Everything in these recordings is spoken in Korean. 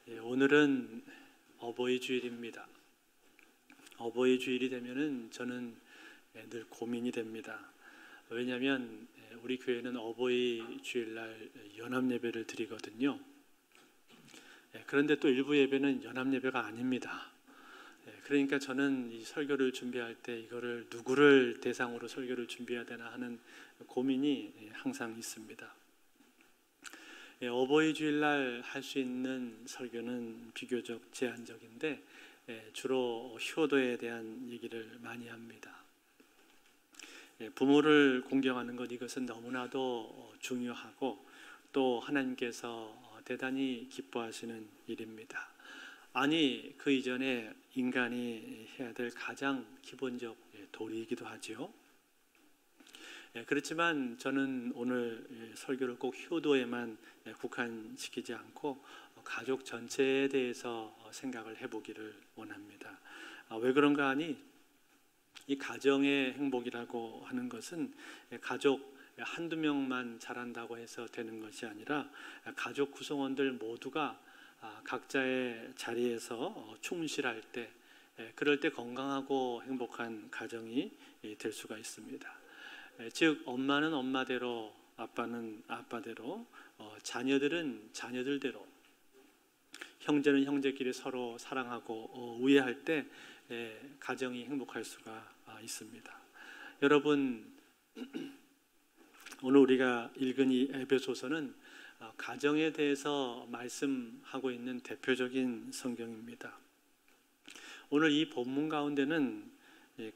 오늘은 어버이 주일입니다. 어버이 주일이 되면은 저는 늘 고민이 됩니다. 왜냐하면 우리 교회는 어버이 주일날 연합 예배를 드리거든요. 그런데 또 일부 예배는 연합 예배가 아닙니다. 그러니까 저는 이 설교를 준비할 때 이거를 누구를 대상으로 설교를 준비해야 되나 하는 고민이 항상 있습니다. 어버이 주일날 할 수 있는 설교는 비교적 제한적인데 주로 효도에 대한 얘기를 많이 합니다. 부모를 공경하는 것, 이것은 너무나도 중요하고 또 하나님께서 대단히 기뻐하시는 일입니다. 아니, 그 이전에 인간이 해야 될 가장 기본적 도리이기도 하죠. 그렇지만 저는 오늘 설교를 꼭 효도에만 국한시키지 않고 가족 전체에 대해서 생각을 해보기를 원합니다. 왜 그런가 하니 이 가정의 행복이라고 하는 것은 가족 한두 명만 잘한다고 해서 되는 것이 아니라 가족 구성원들 모두가 각자의 자리에서 충실할 때, 그럴 때 건강하고 행복한 가정이 될 수가 있습니다. 즉 엄마는 엄마대로, 아빠는 아빠대로, 자녀들은 자녀들대로, 형제는 형제끼리 서로 사랑하고 우애할 때 가정이 행복할 수가 있습니다. 여러분, 오늘 우리가 읽은 이 에베소서는 가정에 대해서 말씀하고 있는 대표적인 성경입니다. 오늘 이 본문 가운데는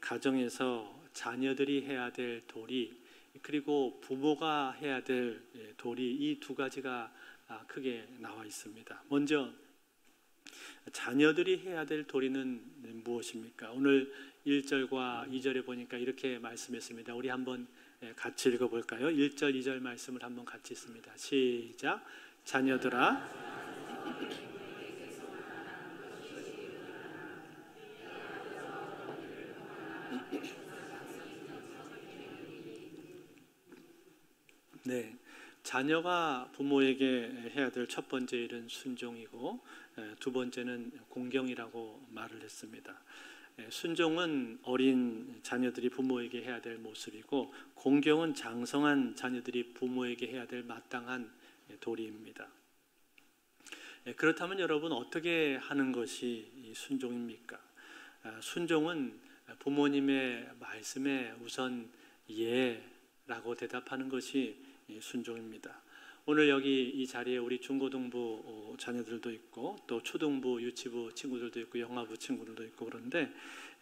가정에서 자녀들이 해야 될 도리, 그리고 부모가 해야 될 도리, 이 두 가지가 크게 나와 있습니다. 먼저 자녀들이 해야 될 도리는 무엇입니까? 오늘 1절과 2절에 보니까 이렇게 말씀했습니다. 우리 한번 같이 읽어볼까요? 1절, 2절 말씀을 한번 같이 읽습니다. 시작. 자녀들아, 네, 자녀가 부모에게 해야 될 첫 번째 일은 순종이고 두 번째는 공경이라고 말을 했습니다. 순종은 어린 자녀들이 부모에게 해야 될 모습이고, 공경은 장성한 자녀들이 부모에게 해야 될 마땅한 도리입니다. 그렇다면 여러분, 어떻게 하는 것이 순종입니까? 순종은 부모님의 말씀에 우선 예라고 대답하는 것이 순종입니다. 오늘 여기 이 자리에 우리 중고등부 자녀들도 있고 또 초등부, 유치부 친구들도 있고 영아부 친구들도 있고, 그런데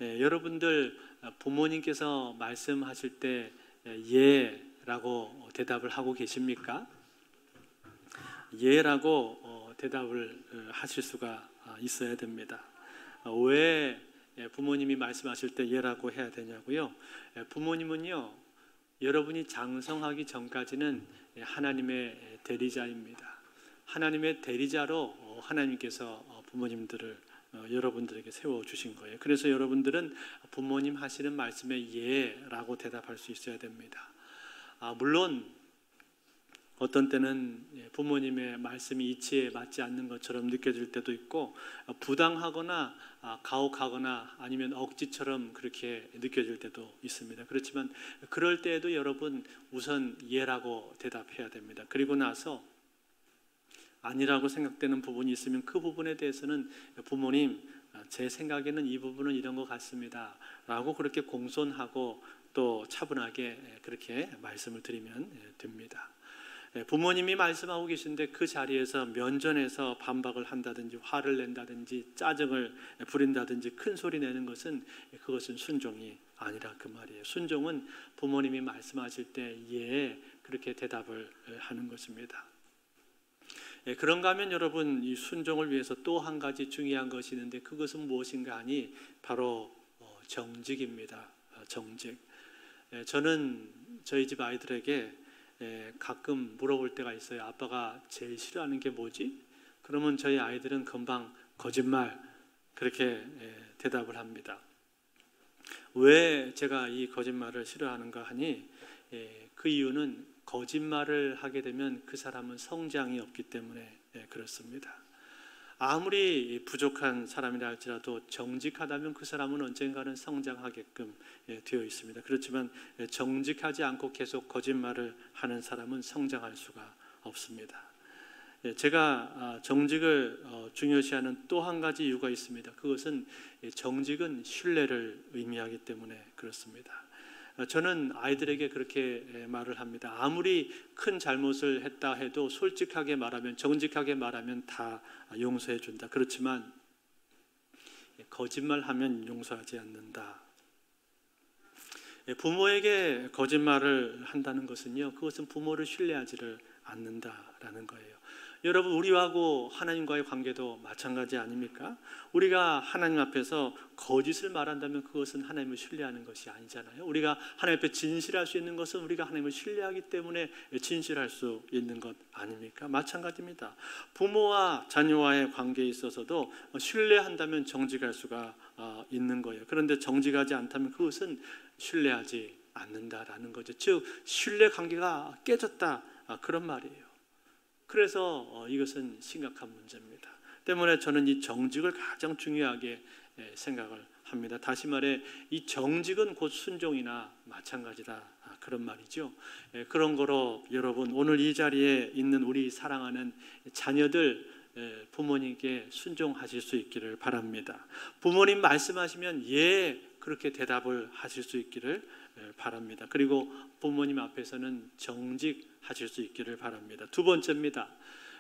여러분들 부모님께서 말씀하실 때 예라고 대답을 하고 계십니까? 예라고 대답을 하실 수가 있어야 됩니다. 왜 부모님이 말씀하실 때 예라고 해야 되냐고요? 부모님은요, 여러분이 장성하기 전까지는 하나님의 대리자입니다. 하나님의 대리자로 하나님께서 부모님들을 여러분들에게 세워주신 거예요. 그래서 여러분들은 부모님 하시는 말씀에 예라고 대답할 수 있어야 됩니다. 물론 어떤 때는 부모님의 말씀이 이치에 맞지 않는 것처럼 느껴질 때도 있고, 부당하거나 가혹하거나 아니면 억지처럼 그렇게 느껴질 때도 있습니다. 그렇지만 그럴 때에도 여러분 우선 예라고 대답해야 됩니다. 그리고 나서 아니라고 생각되는 부분이 있으면 그 부분에 대해서는 부모님, 제 생각에는 이 부분은 이런 것 같습니다 라고 그렇게 공손하고 또 차분하게 그렇게 말씀을 드리면 됩니다. 부모님이 말씀하고 계신데 그 자리에서 면전에서 반박을 한다든지 화를 낸다든지 짜증을 부린다든지 큰 소리 내는 것은, 그것은 순종이 아니라 그 말이에요. 순종은 부모님이 말씀하실 때 예, 그렇게 대답을 하는 것입니다. 그런가 하면 여러분, 이 순종을 위해서 또 한 가지 중요한 것이 있는데, 그것은 무엇인가 하니 바로 정직입니다. 정직. 저는 저희 집 아이들에게 가끔 물어볼 때가 있어요. 아빠가 제일 싫어하는 게 뭐지? 그러면 저희 아이들은 금방 거짓말, 그렇게 대답을 합니다. 왜 제가 이 거짓말을 싫어하는가 하니 그 이유는 거짓말을 하게 되면 그 사람은 성장이 없기 때문에 그렇습니다. 아무리 부족한 사람이라 할지라도 정직하다면 그 사람은 언젠가는 성장하게끔 되어 있습니다. 그렇지만 정직하지 않고 계속 거짓말을 하는 사람은 성장할 수가 없습니다. 제가 정직을 중요시하는 또 한 가지 이유가 있습니다. 그것은 정직은 신뢰를 의미하기 때문에 그렇습니다. 저는 아이들에게 그렇게 말을 합니다. 아무리 큰 잘못을 했다 해도 솔직하게 말하면, 정직하게 말하면 다 용서해 준다. 그렇지만 거짓말하면 용서하지 않는다. 부모에게 거짓말을 한다는 것은요, 그것은 부모를 신뢰하지를 않는다라는 거예요. 여러분, 우리하고 하나님과의 관계도 마찬가지 아닙니까? 우리가 하나님 앞에서 거짓을 말한다면 그것은 하나님을 신뢰하는 것이 아니잖아요. 우리가 하나님 앞에 진실할 수 있는 것은 우리가 하나님을 신뢰하기 때문에 진실할 수 있는 것 아닙니까? 마찬가지입니다. 부모와 자녀와의 관계에 있어서도 신뢰한다면 정직할 수가 있는 거예요. 그런데 정직하지 않다면 그것은 신뢰하지 않는다라는 거죠. 즉, 신뢰 관계가 깨졌다, 그런 말이에요. 그래서 이것은 심각한 문제입니다. 때문에 저는 이 정직을 가장 중요하게 생각을 합니다. 다시 말해, 이 정직은 곧 순종이나 마찬가지다, 그런 말이죠. 그런 거로 여러분, 오늘 이 자리에 있는 우리 사랑하는 자녀들, 부모님께 순종하실 수 있기를 바랍니다. 부모님 말씀하시면 예, 그렇게 대답을 하실 수 있기를 바랍니다. 그리고 부모님 앞에서는 정직하실 수 있기를 바랍니다. 두 번째입니다.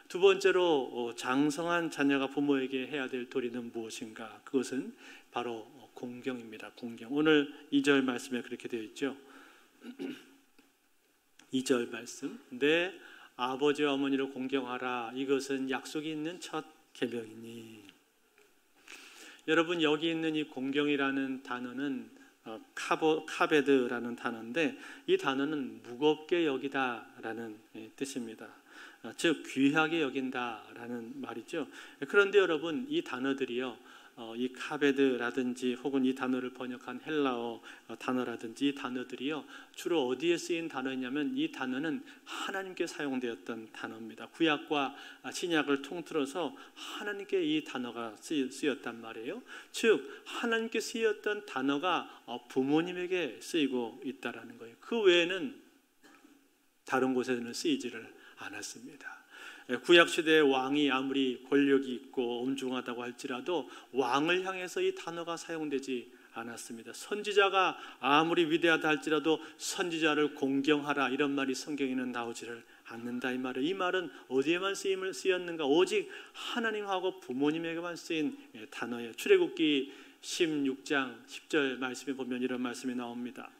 두 번째로 장성한 자녀가 부모에게 해야 될 도리는 무엇인가? 그것은 바로 공경입니다. 공경. 오늘 2절 말씀에 그렇게 되어 있죠. 2절 말씀. 내 아버지와 어머니를 공경하라. 이것은 약속이 있는 첫 계명이니. 여러분, 여기 있는 이 공경이라는 단어는 카베드라는 단어인데, 이 단어는 무겁게 여기다라는 뜻입니다. 즉 귀하게 여긴다라는 말이죠. 그런데 여러분, 이 단어들이요, 이 카베드라든지 혹은 이 단어를 번역한 헬라어 단어라든지 이 단어들이요, 주로 어디에 쓰인 단어냐면 이 단어는 하나님께 사용되었던 단어입니다. 구약과 신약을 통틀어서 하나님께 이 단어가 쓰였단 말이에요. 즉 하나님께 쓰였던 단어가 부모님에게 쓰이고 있다라는 거예요. 그 외에는 다른 곳에는 쓰이지를 않았습니다. 구약시대의 왕이 아무리 권력이 있고 엄중하다고 할지라도 왕을 향해서 이 단어가 사용되지 않았습니다. 선지자가 아무리 위대하다 할지라도 선지자를 공경하라, 이런 말이 성경에는 나오지를 않는다, 이 말은. 이 말은 어디에만 쓰였는가? 오직 하나님하고 부모님에게만 쓰인 단어예요. 출애굽기 16장 10절 말씀에 보면 이런 말씀이 나옵니다.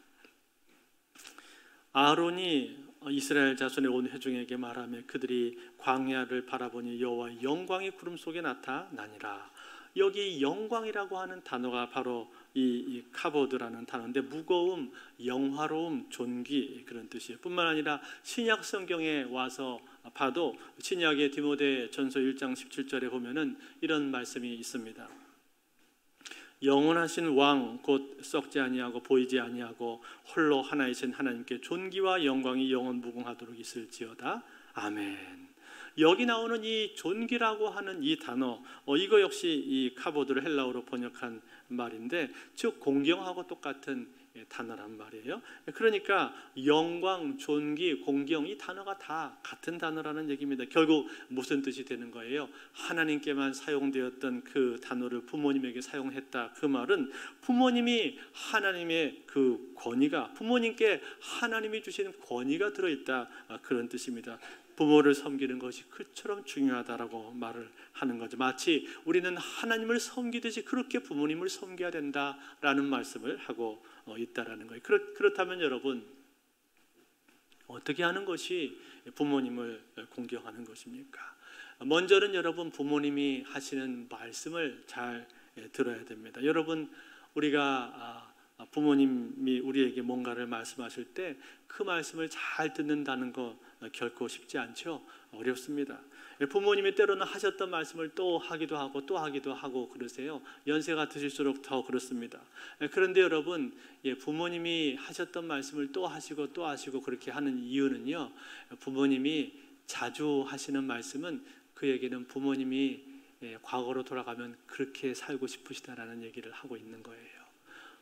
아론이 이스라엘 자손의 온 회중에게 말하며 그들이 광야를 바라보니 여호와의 영광이 구름 속에 나타나니라. 여기 영광이라고 하는 단어가 바로 이 카보드라는 단어인데, 무거움, 영화로움, 존귀, 그런 뜻이에요. 뿐만 아니라 신약 성경에 와서 봐도 신약의 디모데 전서 1장 17절에 보면은 이런 말씀이 있습니다. 영원하신 왕 곧 썩지 아니하고 보이지 아니하고 홀로 하나이신 하나님께 존귀와 영광이 영원 무궁하도록 있을지어다. 아멘. 여기 나오는 이 존귀라고 하는 이 단어, 이거 역시 이 카보드를 헬라어로 번역한 말인데, 즉 공경하고 똑같은 단어란 말이에요. 그러니까 영광, 존귀, 공경, 이 단어가 다 같은 단어라는 얘기입니다. 결국 무슨 뜻이 되는 거예요? 하나님께만 사용되었던 그 단어를 부모님에게 사용했다. 그 말은 부모님이 하나님의 그 권위가, 부모님께 하나님이 주신 권위가 들어있다, 그런 뜻입니다. 부모를 섬기는 것이 그처럼 중요하다라고 말을 하는 거죠. 마치 우리는 하나님을 섬기듯이 그렇게 부모님을 섬겨야 된다라는 말씀을 하고 있다라는 거예요. 그렇다면 여러분, 어떻게 하는 것이 부모님을 공경하는 것입니까? 먼저는 여러분, 부모님이 하시는 말씀을 잘 들어야 됩니다. 여러분, 우리가 부모님이 우리에게 뭔가를 말씀하실 때 그 말씀을 잘 듣는다는 거 결코 쉽지 않죠. 어렵습니다. 부모님이 때로는 하셨던 말씀을 또 하기도 하고 또 하기도 하고 그러세요. 연세가 드실수록 더 그렇습니다. 그런데 여러분, 부모님이 하셨던 말씀을 또 하시고 또 하시고 그렇게 하는 이유는요, 부모님이 자주 하시는 말씀은 그에게는 부모님이 과거로 돌아가면 그렇게 살고 싶으시다라는 얘기를 하고 있는 거예요.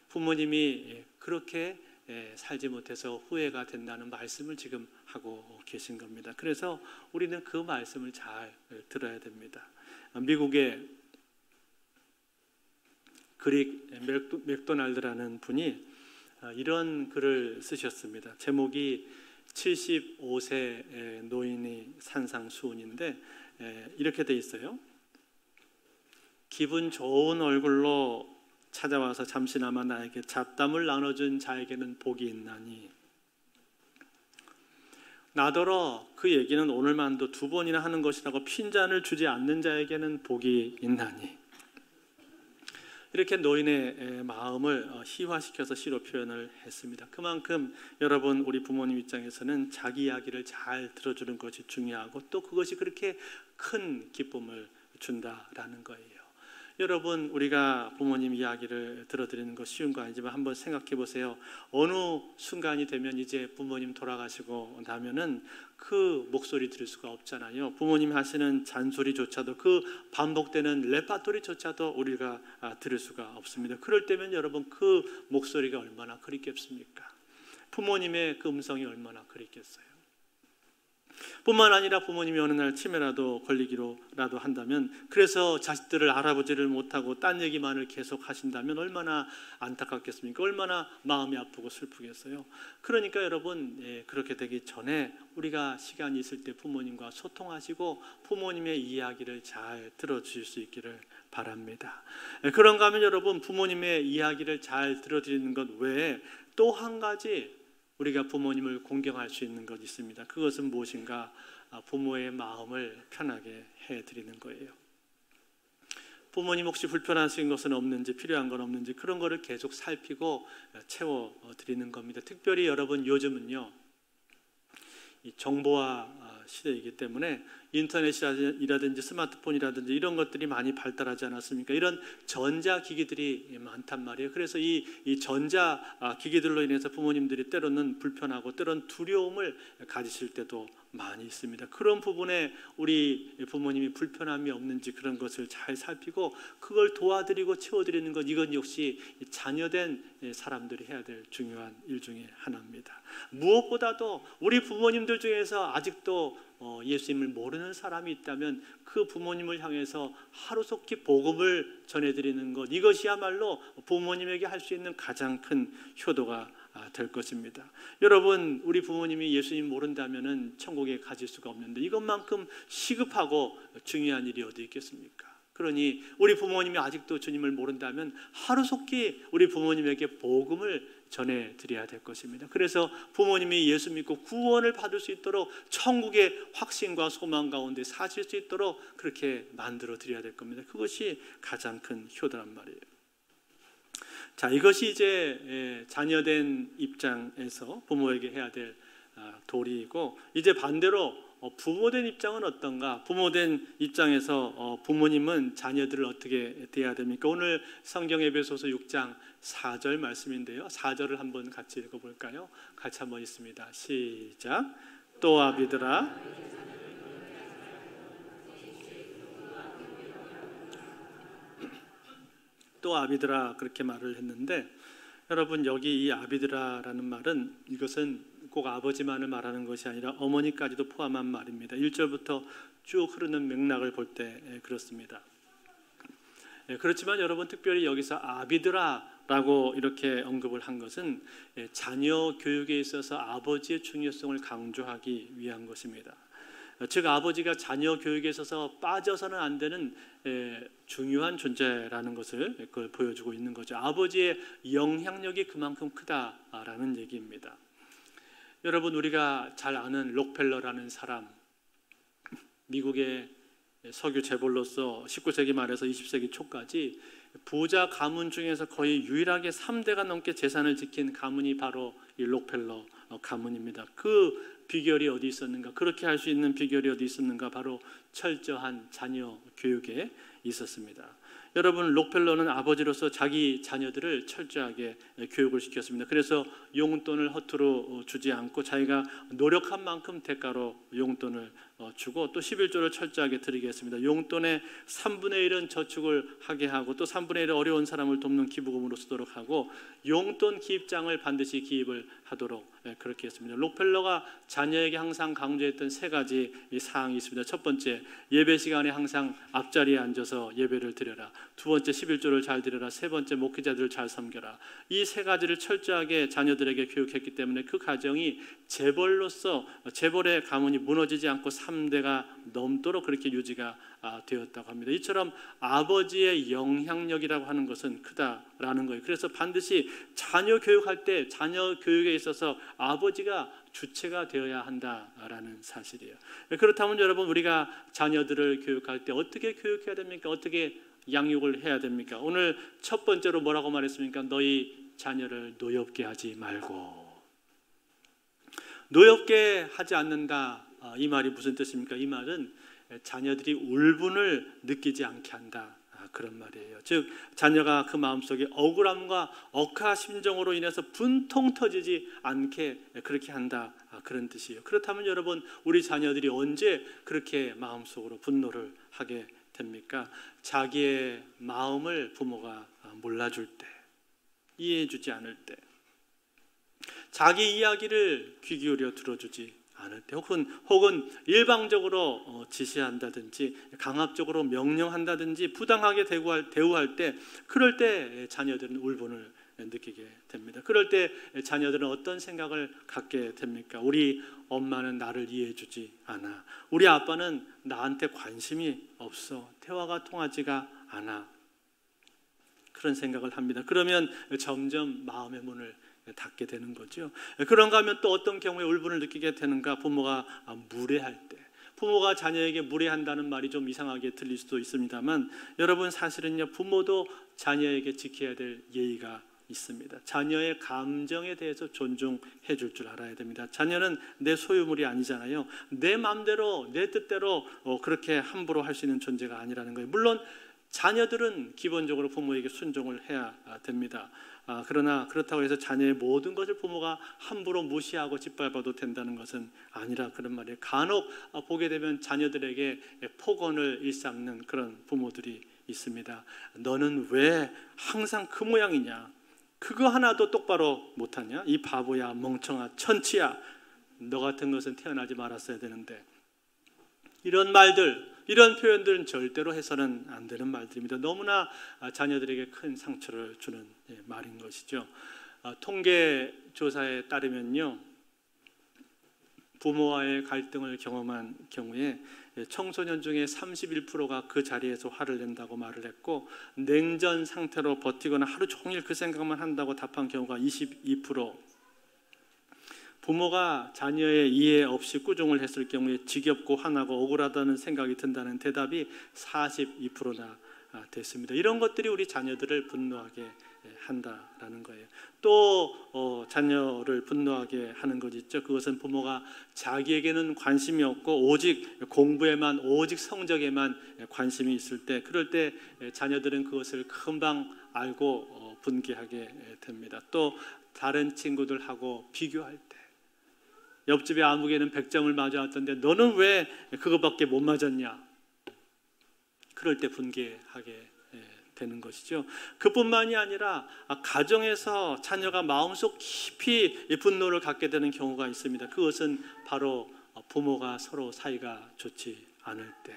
부모님이 그렇게 살지 못해서 후회가 된다는 말씀을 지금 하고 계신 겁니다. 그래서 우리는 그 말씀을 잘 들어야 됩니다. 미국의 그릭 맥도날드라는 분이 이런 글을 쓰셨습니다. 제목이 75세 노인이 산상수훈인데 이렇게 돼 있어요. 기분 좋은 얼굴로 찾아와서 잠시나마 나에게 잡담을 나눠준 자에게는 복이 있나니 나더러 그 얘기는 오늘만도 2번이나 하는 것이라고 핀잔을 주지 않는 자에게는 복이 있나니. 이렇게 노인의 마음을 희화시켜서 시로 표현을 했습니다. 그만큼 여러분 우리 부모님 입장에서는 자기 이야기를 잘 들어주는 것이 중요하고 또 그것이 그렇게 큰 기쁨을 준다라는 거예요. 여러분 우리가 부모님 이야기를 들어드리는 거 쉬운 거 아니지만 한번 생각해 보세요. 어느 순간이 되면 이제 부모님 돌아가시고 나면은 그 목소리 들을 수가 없잖아요. 부모님 하시는 잔소리조차도 그 반복되는 레파토리조차도 우리가 들을 수가 없습니다. 그럴 때면 여러분 그 목소리가 얼마나 그립겠습니까? 부모님의 그 음성이 얼마나 그립겠어요. 뿐만 아니라 부모님이 어느 날 치매라도 걸리기로라도 한다면 그래서 자식들을 알아보지를 못하고 딴 얘기만을 계속 하신다면 얼마나 안타깝겠습니까? 얼마나 마음이 아프고 슬프겠어요. 그러니까 여러분 그렇게 되기 전에 우리가 시간이 있을 때 부모님과 소통하시고 부모님의 이야기를 잘 들어주실 수 있기를 바랍니다. 그런가 하면 여러분 부모님의 이야기를 잘 들어드리는 것 외에 또 한 가지 우리가 부모님을 공경할 수 있는 것이 있습니다. 그것은 무엇인가? 부모의 마음을 편하게 해드리는 거예요. 부모님 혹시 불편하신 것은 없는지 필요한 건 없는지 그런 거를 계속 살피고 채워드리는 겁니다. 특별히 여러분 요즘은요 이 정보화 시대이기 때문에 인터넷이라든지 스마트폰이라든지 이런 것들이 많이 발달하지 않았습니까? 이런 전자기기들이 많단 말이에요. 그래서 이 전자기기들로 인해서 부모님들이 때로는 불편하고 때로는 두려움을 가지실 때도 많이 있습니다. 그런 부분에 우리 부모님이 불편함이 없는지 그런 것을 잘 살피고 그걸 도와드리고 채워드리는 것, 이건 역시 자녀된 사람들이 해야 될 중요한 일 중에 하나입니다. 무엇보다도 우리 부모님들 중에서 아직도 예수님을 모르는 사람이 있다면 그 부모님을 향해서 하루속히 복음을 전해드리는 것, 이것이야말로 부모님에게 할 수 있는 가장 큰 효도가 될 것입니다. 여러분 우리 부모님이 예수님 모른다면은 천국에 가실 수가 없는데 이것만큼 시급하고 중요한 일이 어디 있겠습니까? 그러니 우리 부모님이 아직도 주님을 모른다면 하루속히 우리 부모님에게 복음을 전해드려야 될 것입니다. 그래서 부모님이 예수 믿고 구원을 받을 수 있도록 천국의 확신과 소망 가운데 사실 수 있도록 그렇게 만들어 드려야 될 겁니다. 그것이 가장 큰 효도란 말이에요. 자, 이것이 이제 자녀된 입장에서 부모에게 해야 될 도리이고, 이제 반대로 부모된 입장은 어떤가? 부모된 입장에서 부모님은 자녀들을 어떻게 대해야 됩니까? 오늘 성경 에베소서 6장 4절 말씀인데요. 4절을 한번 같이 읽어볼까요? 같이 한번 읽습니다. 시작. 또 아비들아, 또 아비들아, 그렇게 말을 했는데, 여러분 여기 이 아비들아라는 말은 이것은 꼭 아버지만을 말하는 것이 아니라 어머니까지도 포함한 말입니다. 1절부터 쭉 흐르는 맥락을 볼 때 그렇습니다. 그렇지만 여러분 특별히 여기서 아비들아라고 이렇게 언급을 한 것은 자녀 교육에 있어서 아버지의 중요성을 강조하기 위한 것입니다. 즉 아버지가 자녀 교육에 있어서 빠져서는 안 되는 중요한 존재라는 것을 그걸 보여주고 있는 거죠. 아버지의 영향력이 그만큼 크다라는 얘기입니다. 여러분 우리가 잘 아는 록펠러라는 사람, 미국의 석유 재벌로서 19세기 말에서 20세기 초까지 부자 가문 중에서 거의 유일하게 3대가 넘게 재산을 지킨 가문이 바로 이 록펠러 가문입니다. 그 비결이 어디 있었는가? 그렇게 할 수 있는 비결이 어디 있었는가? 바로 철저한 자녀 교육에 있었습니다. 여러분 록펠러는 아버지로서 자기 자녀들을 철저하게 교육을 시켰습니다. 그래서 용돈을 허투루 주지 않고 자기가 노력한 만큼 대가로 용돈을 주고 또 11조를 철저하게 드리겠습니다. 용돈의 3분의 1은 저축을 하게 하고 또 3분의 1은 어려운 사람을 돕는 기부금으로 쓰도록 하고 용돈 기입장을 반드시 기입을 하도록 그렇게 했습니다. 록펠러가 자녀에게 항상 강조했던 세 가지 사항이 있습니다. 첫 번째, 예배 시간에 항상 앞자리에 앉아서 예배를 드려라. 두 번째, 11조를 잘 드려라. 세 번째, 목회자들을 잘 섬겨라. 이 세 가지를 철저하게 자녀들에게 교육했기 때문에 그 가정이 재벌로서 재벌의 가문이 무너지지 않고 3대가 넘도록 그렇게 유지가 되었다고 합니다. 이처럼 아버지의 영향력이라고 하는 것은 크다라는 거예요. 그래서 반드시 자녀 교육할 때 자녀 교육에 있어서 아버지가 주체가 되어야 한다라는 사실이에요. 그렇다면 여러분, 우리가 자녀들을 교육할 때 어떻게 교육해야 됩니까? 어떻게 양육을 해야 됩니까? 오늘 첫 번째로 뭐라고 말했습니까? 너희 자녀를 노엽게 하지 말고. 노엽게 하지 않는다, 이 말이 무슨 뜻입니까? 이 말은 자녀들이 울분을 느끼지 않게 한다, 그런 말이에요. 즉 자녀가 그 마음속에 억울함과 억하 심정으로 인해서 분통 터지지 않게 그렇게 한다, 그런 뜻이에요. 그렇다면 여러분, 우리 자녀들이 언제 그렇게 마음속으로 분노를 하게 됩니까? 자기의 마음을 부모가 몰라줄 때, 이해해주지 않을 때, 자기 이야기를 귀 기울여 들어주지 않을 때, 혹은 일방적으로 지시한다든지 강압적으로 명령한다든지 부당하게 대우할 때, 그럴 때 자녀들은 울분을 느끼게 됩니다. 그럴 때 자녀들은 어떤 생각을 갖게 됩니까? 우리 엄마는 나를 이해해주지 않아. 우리 아빠는 나한테 관심이 없어. 대화가 통하지가 않아. 그런 생각을 합니다. 그러면 점점 마음의 문을 닫게 되는 거죠. 그런가 하면 또 어떤 경우에 울분을 느끼게 되는가? 부모가 무례할 때. 부모가 자녀에게 무례한다는 말이 좀 이상하게 들릴 수도 있습니다만, 여러분, 사실은요, 부모도 자녀에게 지켜야 될 예의가 있습니다. 자녀의 감정에 대해서 존중해 줄 줄 알아야 됩니다. 자녀는 내 소유물이 아니잖아요. 내 마음대로 내 뜻대로 그렇게 함부로 할 수 있는 존재가 아니라는 거예요. 물론 자녀들은 기본적으로 부모에게 순종을 해야 됩니다. 그러나 그렇다고 해서 자녀의 모든 것을 부모가 함부로 무시하고 짓밟아도 된다는 것은 아니라 그런 말이에요. 간혹 보게 되면 자녀들에게 폭언을 일삼는 그런 부모들이 있습니다. 너는 왜 항상 그 모양이냐? 그거 하나도 똑바로 못하냐? 이 바보야, 멍청아, 천치야. 너 같은 것은 태어나지 말았어야 되는데. 이런 말들, 이런 표현들은 절대로 해서는 안 되는 말들입니다. 너무나 자녀들에게 큰 상처를 주는 말인 것이죠. 통계 조사에 따르면요, 부모와의 갈등을 경험한 경우에 청소년 중에 31%가 그 자리에서 화를 낸다고 말을 했고, 냉전 상태로 버티거나 하루 종일 그 생각만 한다고 답한 경우가 22%, 부모가 자녀의 이해 없이 꾸중을 했을 경우에 지겹고 화나고 억울하다는 생각이 든다는 대답이 42%나 됐습니다. 이런 것들이 우리 자녀들을 분노하게 한다라는 거예요. 또 자녀를 분노하게 하는 것 있죠. 그것은 부모가 자기에게는 관심이 없고 오직 공부에만, 오직 성적에만 관심이 있을 때, 그럴 때 자녀들은 그것을 금방 알고 분개하게 됩니다. 또 다른 친구들하고 비교할 때, 옆집에 아무개는 100점을 맞아왔던데 너는 왜 그거밖에 못 맞았냐? 그럴 때 분개하게 되는 것이죠. 그뿐만이 아니라 가정에서 자녀가 마음속 깊이 분노를 갖게 되는 경우가 있습니다. 그것은 바로 부모가 서로 사이가 좋지 않을 때,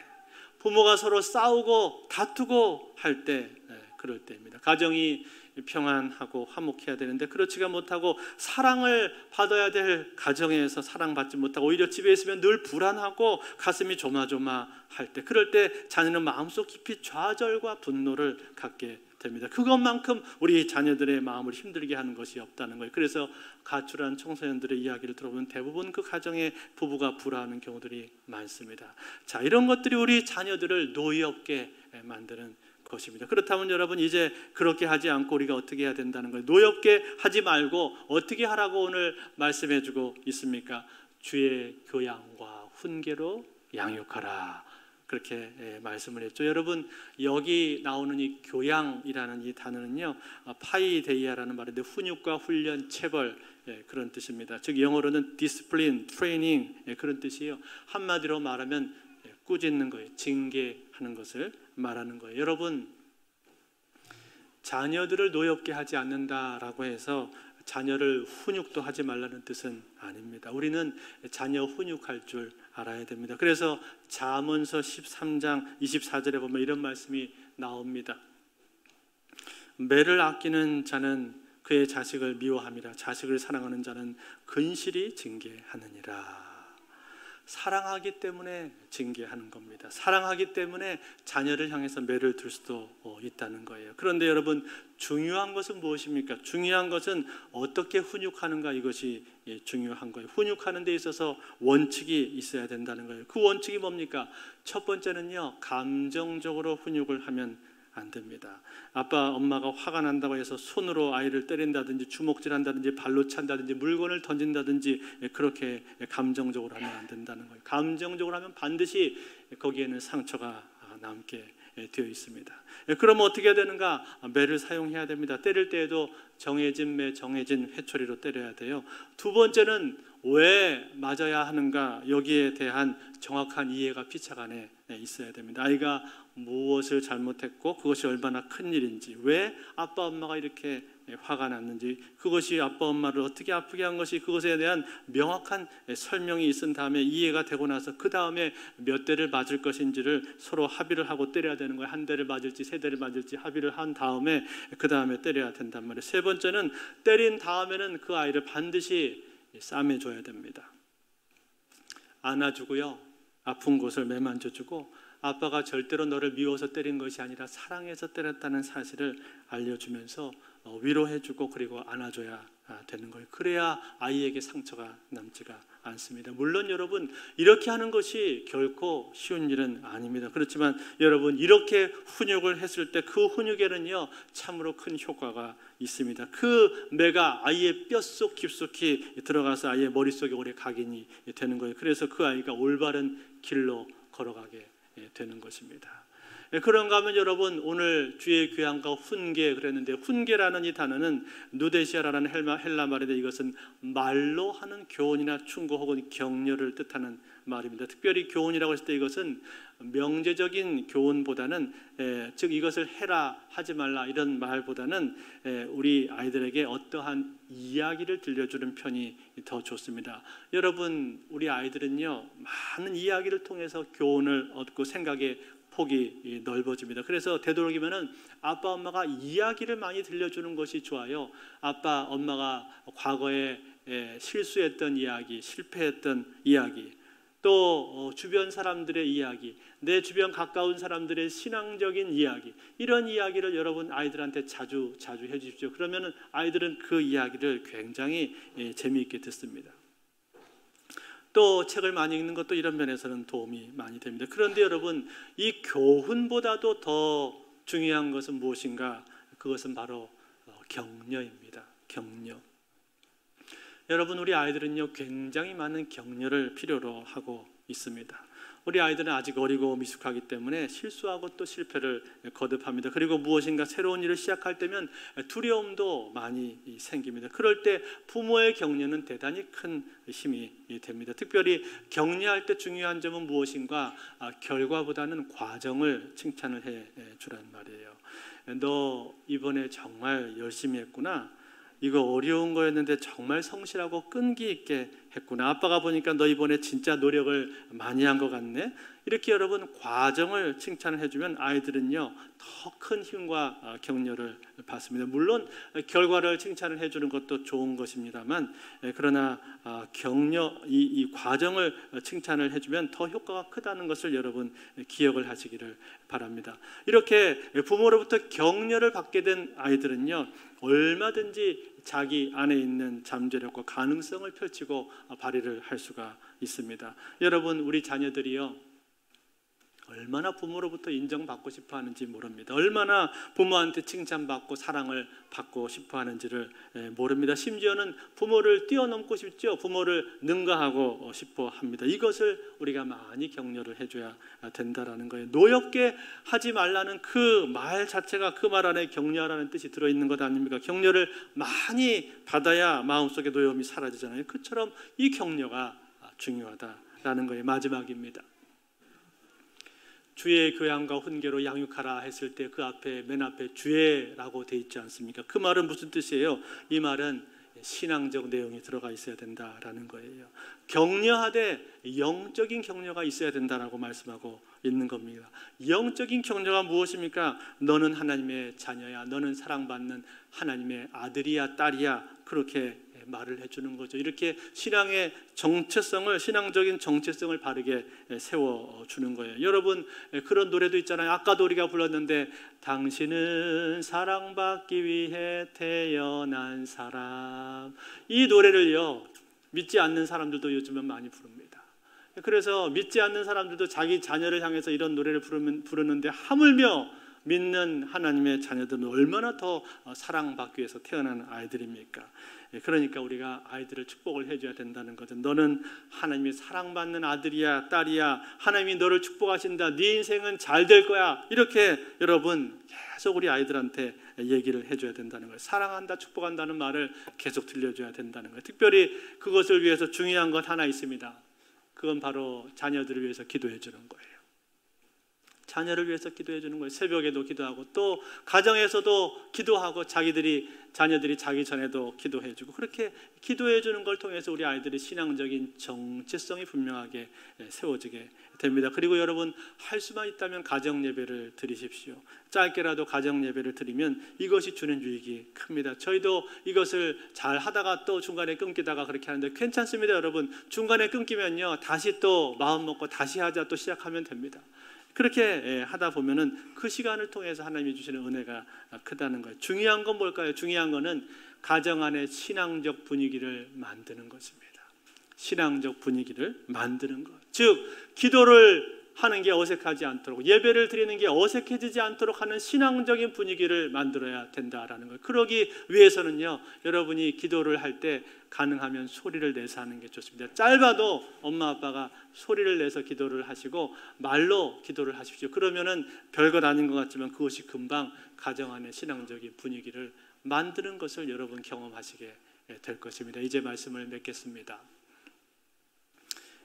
부모가 서로 싸우고 다투고 할 때, 그럴 때입니다. 가정이 평안하고 화목해야 되는데 그렇지가 못하고, 사랑을 받아야 될 가정에서 사랑받지 못하고 오히려 집에 있으면 늘 불안하고 가슴이 조마조마할 때, 그럴 때 자녀는 마음속 깊이 좌절과 분노를 갖게 됩니다. 그것만큼 우리 자녀들의 마음을 힘들게 하는 것이 없다는 거예요. 그래서 가출한 청소년들의 이야기를 들어보면 대부분 그 가정의 부부가 불화하는 경우들이 많습니다. 자, 이런 것들이 우리 자녀들을 노엽게 만드는 것입니다. 그렇다면 여러분, 이제 그렇게 하지 않고 우리가 어떻게 해야 된다는 거예요? 노엽게 하지 말고 어떻게 하라고 오늘 말씀해 주고 있습니까? 주의 교양과 훈계로 양육하라. 그렇게 말씀을 했죠. 여러분, 여기 나오는 이 교양이라는 이 단어는요, 파이데이아라는 말인데 훈육과 훈련, 체벌, 그런 뜻입니다. 즉 영어로는 discipline, training, 그런 뜻이에요. 한마디로 말하면 꾸짖는 거예요. 징계하는 것을 말하는 거예요. 여러분, 자녀들을 노엽게 하지 않는다라고 해서 자녀를 훈육도 하지 말라는 뜻은 아닙니다. 우리는 자녀 훈육할 줄 알아야 됩니다. 그래서 잠언서 13장 24절에 보면 이런 말씀이 나옵니다. 매를 아끼는 자는 그의 자식을 미워함이라. 자식을 사랑하는 자는 근실히 징계하느니라. 사랑하기 때문에 징계하는 겁니다. 사랑하기 때문에 자녀를 향해서 매를 들 수도 있다는 거예요. 그런데 여러분, 중요한 것은 무엇입니까? 중요한 것은 어떻게 훈육하는가, 이것이 중요한 거예요. 훈육하는 데 있어서 원칙이 있어야 된다는 거예요. 그 원칙이 뭡니까? 첫 번째는요, 감정적으로 훈육을 하면 안 됩니다. 아빠, 엄마가 화가 난다고 해서 손으로 아이를 때린다든지 주먹질한다든지 발로 찬다든지 물건을 던진다든지 그렇게 감정적으로 하면 안 된다는 거예요. 감정적으로 하면 반드시 거기에는 상처가 남게 되어 있습니다. 그러면 어떻게 해야 되는가? 매를 사용해야 됩니다. 때릴 때에도 정해진 매, 정해진 회초리로 때려야 돼요. 두 번째는 왜 맞아야 하는가, 여기에 대한 정확한 이해가 피착 안에 있어야 됩니다. 아이가 무엇을 잘못했고 그것이 얼마나 큰 일인지, 왜 아빠 엄마가 이렇게 화가 났는지, 그것이 아빠 엄마를 어떻게 아프게 한 것이, 그것에 대한 명확한 설명이 있은 다음에 이해가 되고 나서 그 다음에 몇 대를 맞을 것인지를 서로 합의를 하고 때려야 되는 거예요. 한 대를 맞을지 세 대를 맞을지 합의를 한 다음에 그 다음에 때려야 된단 말이에요. 세 번째는 때린 다음에는 그 아이를 반드시 싸매줘야 됩니다. 안아주고요, 아픈 곳을 매만져주고, 아빠가 절대로 너를 미워서 때린 것이 아니라 사랑해서 때렸다는 사실을 알려주면서 위로해주고 그리고 안아줘야 되는 거예요. 그래야 아이에게 상처가 남지가 않습니다. 물론 여러분, 이렇게 하는 것이 결코 쉬운 일은 아닙니다. 그렇지만 여러분, 이렇게 훈육을 했을 때 그 훈육에는요, 참으로 큰 효과가 있습니다. 그 매가 아이의 뼛속 깊숙이 들어가서 아이의 머릿속에 오래 각인이 되는 거예요. 그래서 그 아이가 올바른 길로 걸어가게 되는 것입니다. 그런가 하면 여러분, 오늘 주의 교양과 훈계 그랬는데, 훈계라는 이 단어는 누데시아라는 헬라 말인데, 이것은 말로 하는 교훈이나 충고 혹은 격려를 뜻하는 말입니다. 특별히 교훈이라고 했을 때 이것은 명제적인 교훈보다는, 즉 이것을 해라 하지 말라 이런 말보다는 우리 아이들에게 어떠한 이야기를 들려주는 편이 더 좋습니다. 여러분, 우리 아이들은요, 많은 이야기를 통해서 교훈을 얻고 생각의 폭이 넓어집니다. 그래서 되도록이면은 아빠 엄마가 이야기를 많이 들려주는 것이 좋아요. 아빠 엄마가 과거에 실수했던 이야기, 실패했던 이야기, 또 주변 사람들의 이야기, 내 주변 가까운 사람들의 신앙적인 이야기, 이런 이야기를 여러분 아이들한테 자주 해주십시오. 그러면 아이들은 그 이야기를 굉장히 재미있게 듣습니다. 또 책을 많이 읽는 것도 이런 면에서는 도움이 많이 됩니다. 그런데 여러분, 이 교훈보다도 더 중요한 것은 무엇인가? 그것은 바로 격려입니다. 격려. 여러분, 우리 아이들은요, 굉장히 많은 격려를 필요로 하고 있습니다. 우리 아이들은 아직 어리고 미숙하기 때문에 실수하고 또 실패를 거듭합니다. 그리고 무엇인가 새로운 일을 시작할 때면 두려움도 많이 생깁니다. 그럴 때 부모의 격려는 대단히 큰 힘이 됩니다. 특별히 격려할 때 중요한 점은 무엇인가? 결과보다는 과정을 칭찬을 해 주란 말이에요. 너 이번에 정말 열심히 했구나. 이거 어려운 거였는데 정말 성실하고 끈기 있게 했구나. 아빠가 보니까 너 이번에 진짜 노력을 많이 한 것 같네. 이렇게 여러분 과정을 칭찬을 해주면 아이들은요, 더 큰 힘과 격려를 받습니다. 물론 결과를 칭찬을 해주는 것도 좋은 것입니다만, 그러나 격려, 이 과정을 칭찬을 해주면 더 효과가 크다는 것을 여러분 기억을 하시기를 바랍니다. 이렇게 부모로부터 격려를 받게 된 아이들은요, 얼마든지 자기 안에 있는 잠재력과 가능성을 펼치고 발휘를 할 수가 있습니다. 여러분, 우리 자녀들이요, 얼마나 부모로부터 인정받고 싶어 하는지 모릅니다. 얼마나 부모한테 칭찬받고 사랑을 받고 싶어 하는지를 모릅니다. 심지어는 부모를 뛰어넘고 싶죠. 부모를 능가하고 싶어 합니다. 이것을 우리가 많이 격려를 해줘야 된다라는 거예요. 노엽게 하지 말라는 그 말 자체가 그 말 안에 격려하라는 뜻이 들어있는 것 아닙니까? 격려를 많이 받아야 마음속에 노여움이 사라지잖아요. 그처럼 이 격려가 중요하다라는 거예요. 마지막입니다. 주의 교양과 훈계로 양육하라 했을 때 그 앞에 맨 앞에 주의라고 돼 있지 않습니까? 그 말은 무슨 뜻이에요? 이 말은 신앙적 내용이 들어가 있어야 된다라는 거예요. 격려하되 영적인 격려가 있어야 된다라고 말씀하고 있는 겁니다. 영적인 격려가 무엇입니까? 너는 하나님의 자녀야. 너는 사랑받는 하나님의 아들이야, 딸이야. 그렇게 말을 해주는 거죠. 이렇게 신앙의 정체성을, 신앙적인 정체성을 바르게 세워주는 거예요. 여러분, 그런 노래도 있잖아요. 아까도 우리가 불렀는데, 당신은 사랑받기 위해 태어난 사람. 이 노래를요, 믿지 않는 사람들도 요즘은 많이 부릅니다. 그래서 믿지 않는 사람들도 자기 자녀를 향해서 이런 노래를 부르는데, 하물며 믿는 하나님의 자녀들은 얼마나 더 사랑받기 위해서 태어난 아이들입니까? 그러니까 우리가 아이들을 축복을 해줘야 된다는 거죠. 너는 하나님이 사랑받는 아들이야, 딸이야. 하나님이 너를 축복하신다. 네 인생은 잘 될 거야. 이렇게 여러분 계속 우리 아이들한테 얘기를 해줘야 된다는 거예요. 사랑한다, 축복한다는 말을 계속 들려줘야 된다는 거예요. 특별히 그것을 위해서 중요한 것 하나 있습니다. 그건 바로 자녀들을 위해서 기도해 주는 거예요. 자녀를 위해서 기도해 주는 거예요. 새벽에도 기도하고 또 가정에서도 기도하고 자녀들이 자기 전에도 기도해 주고 그렇게 기도해 주는 걸 통해서 우리 아이들의 신앙적인 정체성이 분명하게 세워지게 됩니다. 그리고 여러분 할 수만 있다면 가정 예배를 드리십시오. 짧게라도 가정 예배를 드리면 이것이 주는 유익이 큽니다. 저희도 이것을 잘 하다가 또 중간에 끊기다가 그렇게 하는데 괜찮습니다. 여러분 중간에 끊기면요 다시 또 마음 먹고 다시 하자 또 시작하면 됩니다. 그렇게 하다 보면은 그 시간을 통해서 하나님이 주시는 은혜가 크다는 거예요. 중요한 건 뭘까요? 중요한 거는 가정 안에 신앙적 분위기를 만드는 것입니다. 신앙적 분위기를 만드는 것. 즉 기도를 하는 게 어색하지 않도록 예배를 드리는 게 어색해지지 않도록 하는 신앙적인 분위기를 만들어야 된다라는 거예요. 그러기 위해서는요. 여러분이 기도를 할 때 가능하면 소리를 내서 하는 게 좋습니다. 짧아도 엄마 아빠가 소리를 내서 기도를 하시고 말로 기도를 하십시오. 그러면은 별것 아닌 것 같지만 그것이 금방 가정 안에 신앙적인 분위기를 만드는 것을 여러분 경험하시게 될 것입니다. 이제 말씀을 맺겠습니다.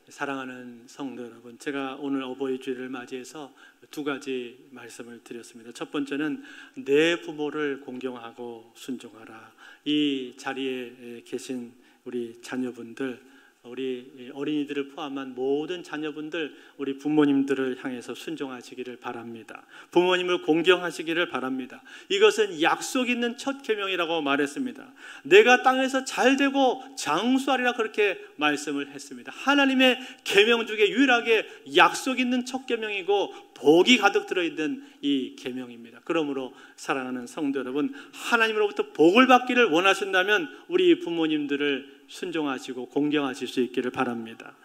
사랑하는 성도 여러분, 제가 오늘 어버이 주일을 맞이해서 두 가지 말씀을 드렸습니다. 첫 번째는 내 부모를 공경하고 순종하라. 이 자리에 계신 우리 자녀분들, 우리 어린이들을 포함한 모든 자녀분들, 우리 부모님들을 향해서 순종하시기를 바랍니다. 부모님을 공경하시기를 바랍니다. 이것은 약속 있는 첫 계명이라고 말했습니다. 내가 땅에서 잘되고 장수하리라 그렇게 말씀을 했습니다. 하나님의 계명 중에 유일하게 약속 있는 첫 계명이고 복이 가득 들어있는 이 계명입니다. 그러므로 사랑하는 성도 여러분, 하나님으로부터 복을 받기를 원하신다면 우리 부모님들을 순종하시고 공경하실 수 있기를 바랍니다.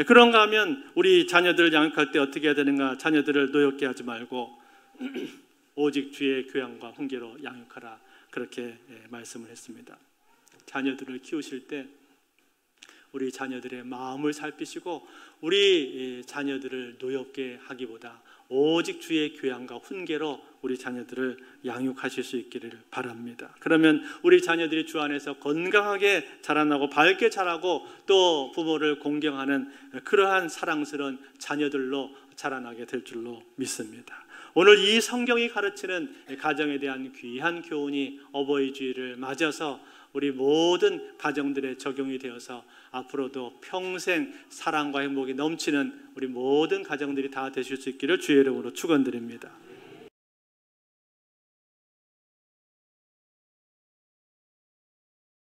그런가 하면 우리 자녀들을 양육할 때 어떻게 해야 되는가? 자녀들을 노엽게 하지 말고 오직 주의 교양과 훈계로 양육하라 그렇게 말씀을 했습니다. 자녀들을 키우실 때 우리 자녀들의 마음을 살피시고 우리 자녀들을 노엽게 하기보다 오직 주의 교양과 훈계로 우리 자녀들을 양육하실 수 있기를 바랍니다. 그러면 우리 자녀들이 주 안에서 건강하게 자라나고 밝게 자라고 또 부모를 공경하는 그러한 사랑스러운 자녀들로 자라나게 될 줄로 믿습니다. 오늘 이 성경이 가르치는 가정에 대한 귀한 교훈이 어버이 주일을 맞아서 우리 모든 가정들에 적용이 되어서 앞으로도 평생 사랑과 행복이 넘치는 우리 모든 가정들이 다 되실 수 있기를 주의 이름으로 축원드립니다.